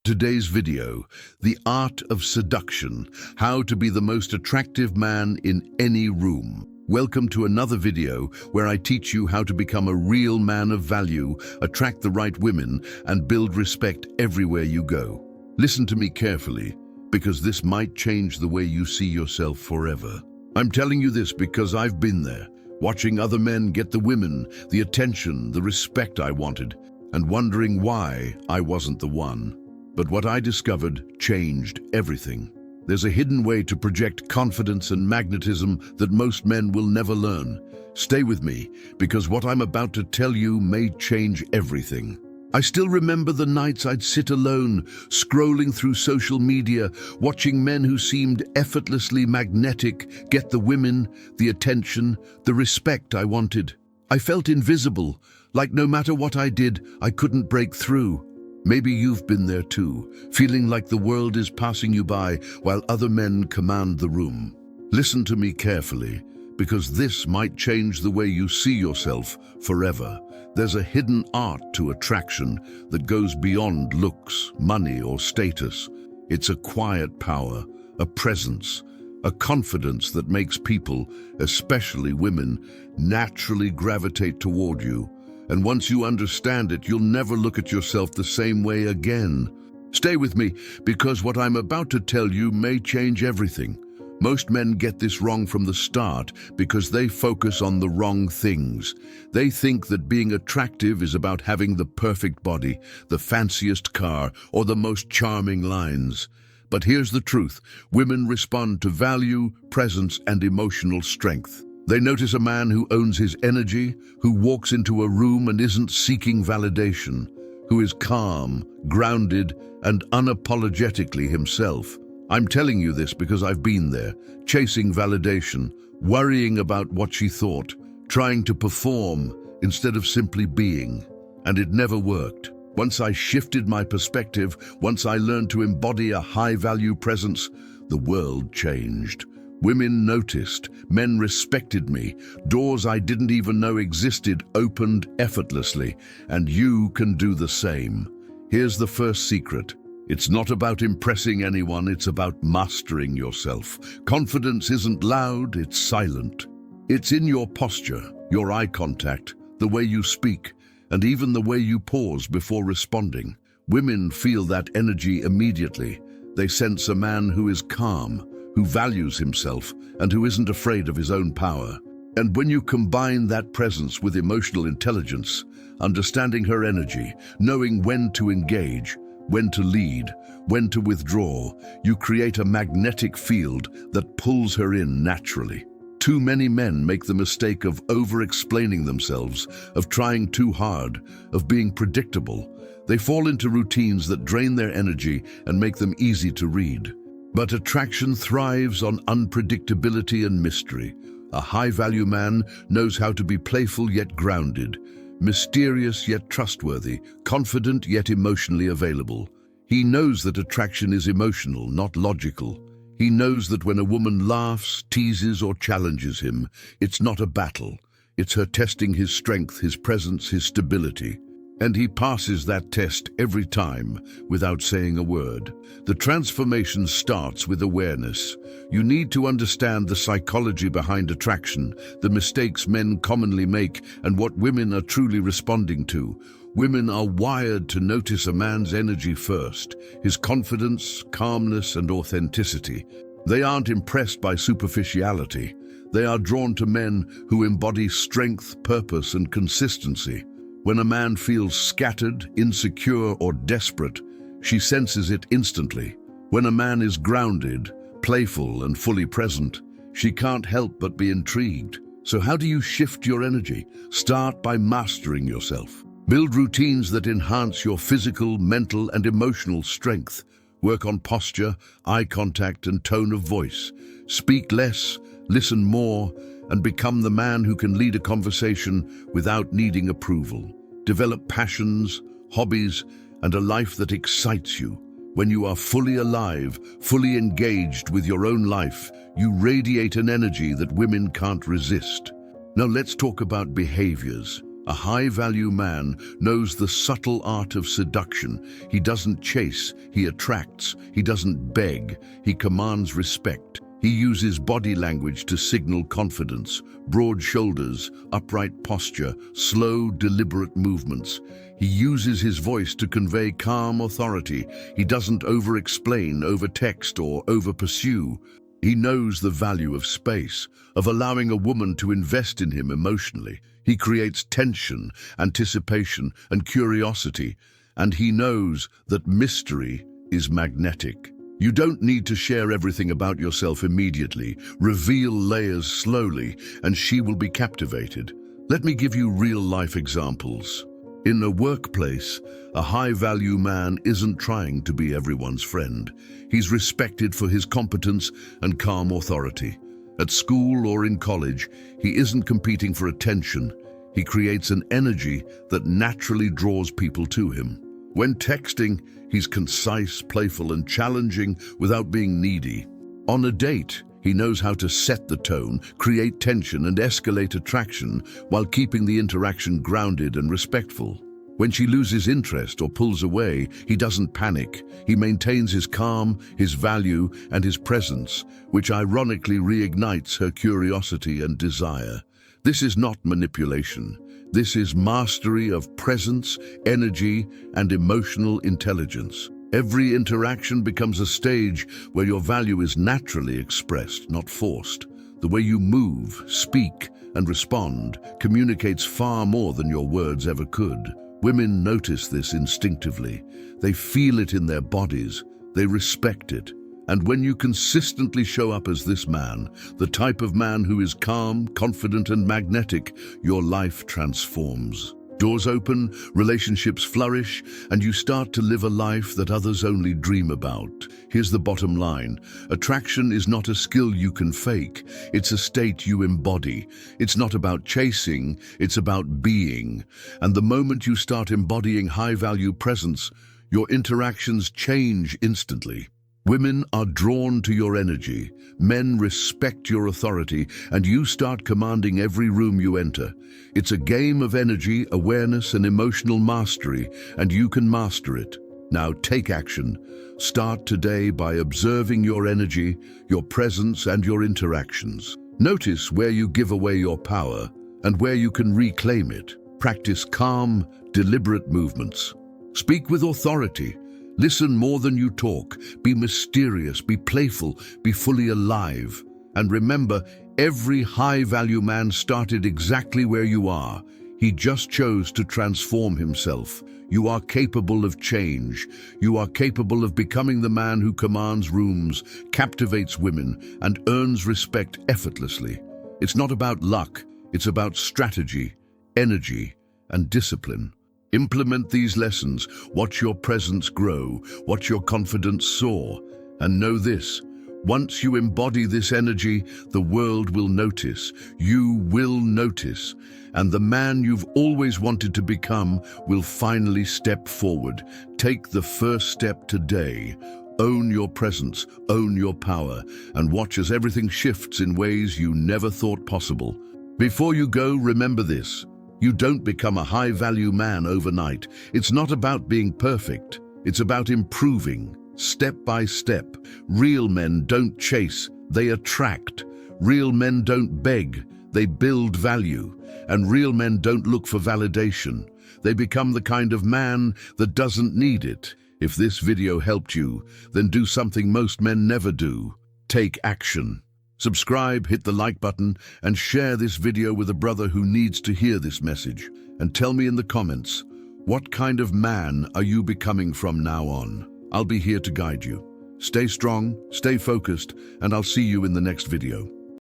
Today's video, the art of seduction, how to be the most attractive man in any room. Welcome to another video where I teach you how to become a real man of value, attract the right women, and build respect everywhere you go. Listen to me carefully, because this might change the way you see yourself forever. I'm telling you this because I've been there, watching other men get the women, the attention, the respect I wanted, and wondering why I wasn't the one. But what I discovered changed everything. There's a hidden way to project confidence and magnetism that most men will never learn. Stay with me, because what I'm about to tell you may change everything. I still remember the nights I'd sit alone, scrolling through social media, watching men who seemed effortlessly magnetic get the women, the attention, the respect I wanted. I felt invisible, like no matter what I did, I couldn't break through. Maybe you've been there too, feeling like the world is passing you by while other men command the room. Listen to me carefully, because this might change the way you see yourself forever. There's a hidden art to attraction that goes beyond looks, money, or status. It's a quiet power, a presence, a confidence that makes people, especially women, naturally gravitate toward you. And once you understand it, you'll never look at yourself the same way again. Stay with me, because what I'm about to tell you may change everything. Most men get this wrong from the start because they focus on the wrong things. They think that being attractive is about having the perfect body, the fanciest car, or the most charming lines. But here's the truth. Women respond to value, presence, and emotional strength. They notice a man who owns his energy, who walks into a room and isn't seeking validation, who is calm, grounded, and unapologetically himself. I'm telling you this because I've been there, chasing validation, worrying about what she thought, trying to perform instead of simply being. And it never worked. Once I shifted my perspective, once I learned to embody a high-value presence, the world changed. Women noticed, men respected me, doors I didn't even know existed opened effortlessly, and you can do the same. Here's the first secret. It's not about impressing anyone, it's about mastering yourself. Confidence isn't loud, it's silent. It's in your posture, your eye contact, the way you speak, and even the way you pause before responding. Women feel that energy immediately. They sense a man who is calm, who values himself, and who isn't afraid of his own power. And when you combine that presence with emotional intelligence, understanding her energy, knowing when to engage, when to lead, when to withdraw, you create a magnetic field that pulls her in naturally. Too many men make the mistake of over-explaining themselves, of trying too hard, of being predictable. They fall into routines that drain their energy and make them easy to read. But attraction thrives on unpredictability and mystery. A high-value man knows how to be playful yet grounded, mysterious yet trustworthy, confident yet emotionally available. He knows that attraction is emotional, not logical. He knows that when a woman laughs, teases, or challenges him, it's not a battle. It's her testing his strength, his presence, his stability. And he passes that test every time without saying a word. The transformation starts with awareness. You need to understand the psychology behind attraction, the mistakes men commonly make, and what women are truly responding to. Women are wired to notice a man's energy first, his confidence, calmness, and authenticity. They aren't impressed by superficiality. They are drawn to men who embody strength, purpose, and consistency. When a man feels scattered, insecure, or desperate, she senses it instantly. When a man is grounded, playful, and fully present, she can't help but be intrigued. So how do you shift your energy? Start by mastering yourself. Build routines that enhance your physical, mental, and emotional strength. Work on posture, eye contact, and tone of voice. Speak less, listen more, and become the man who can lead a conversation without needing approval. Develop passions, hobbies, and a life that excites you. When you are fully alive, fully engaged with your own life, you radiate an energy that women can't resist. Now let's talk about behaviors. A high-value man knows the subtle art of seduction. He doesn't chase, he attracts. He doesn't beg, he commands respect. He uses body language to signal confidence, broad shoulders, upright posture, slow, deliberate movements. He uses his voice to convey calm authority. He doesn't over-explain, over-text, or over-pursue. He knows the value of space, of allowing a woman to invest in him emotionally. He creates tension, anticipation, and curiosity, and he knows that mystery is magnetic. You don't need to share everything about yourself immediately. Reveal layers slowly, and she will be captivated. Let me give you real-life examples. In a workplace, a high-value man isn't trying to be everyone's friend. He's respected for his competence and calm authority. At school or in college, he isn't competing for attention. He creates an energy that naturally draws people to him. When texting, he's concise, playful, and challenging without being needy. On a date, he knows how to set the tone, create tension, and escalate attraction while keeping the interaction grounded and respectful. When she loses interest or pulls away, he doesn't panic. He maintains his calm, his value, and his presence, which ironically reignites her curiosity and desire. This is not manipulation. This is mastery of presence, energy, and emotional intelligence. Every interaction becomes a stage where your value is naturally expressed, not forced. The way you move, speak, and respond communicates far more than your words ever could. Women notice this instinctively. They feel it in their bodies. They respect it. And when you consistently show up as this man, the type of man who is calm, confident, and magnetic, your life transforms. Doors open, relationships flourish, and you start to live a life that others only dream about. Here's the bottom line. Attraction is not a skill you can fake. It's a state you embody. It's not about chasing, it's about being. And the moment you start embodying high-value presence, your interactions change instantly. Women are drawn to your energy, men respect your authority, and you start commanding every room you enter. It's a game of energy, awareness, and emotional mastery, and you can master it. Now take action. Start today by observing your energy, your presence, and your interactions. Notice where you give away your power and where you can reclaim it. Practice calm, deliberate movements. Speak with authority. Listen more than you talk. Be mysterious, be playful, be fully alive. And remember, every high-value man started exactly where you are. He just chose to transform himself. You are capable of change. You are capable of becoming the man who commands rooms, captivates women, and earns respect effortlessly. It's not about luck. It's about strategy, energy, and discipline. Implement these lessons, watch your presence grow, watch your confidence soar, and know this: once you embody this energy, the world will notice, you will notice, and the man you've always wanted to become will finally step forward. Take the first step today. Own your presence, own your power, and watch as everything shifts in ways you never thought possible. Before you go, remember this. You don't become a high-value man overnight. It's not about being perfect. It's about improving, step by step. Real men don't chase, they attract. Real men don't beg, they build value. And real men don't look for validation. They become the kind of man that doesn't need it. If this video helped you, then do something most men never do. Take action. Subscribe, hit the like button, and share this video with a brother who needs to hear this message. And tell me in the comments, what kind of man are you becoming from now on? I'll be here to guide you. Stay strong, stay focused, and I'll see you in the next video.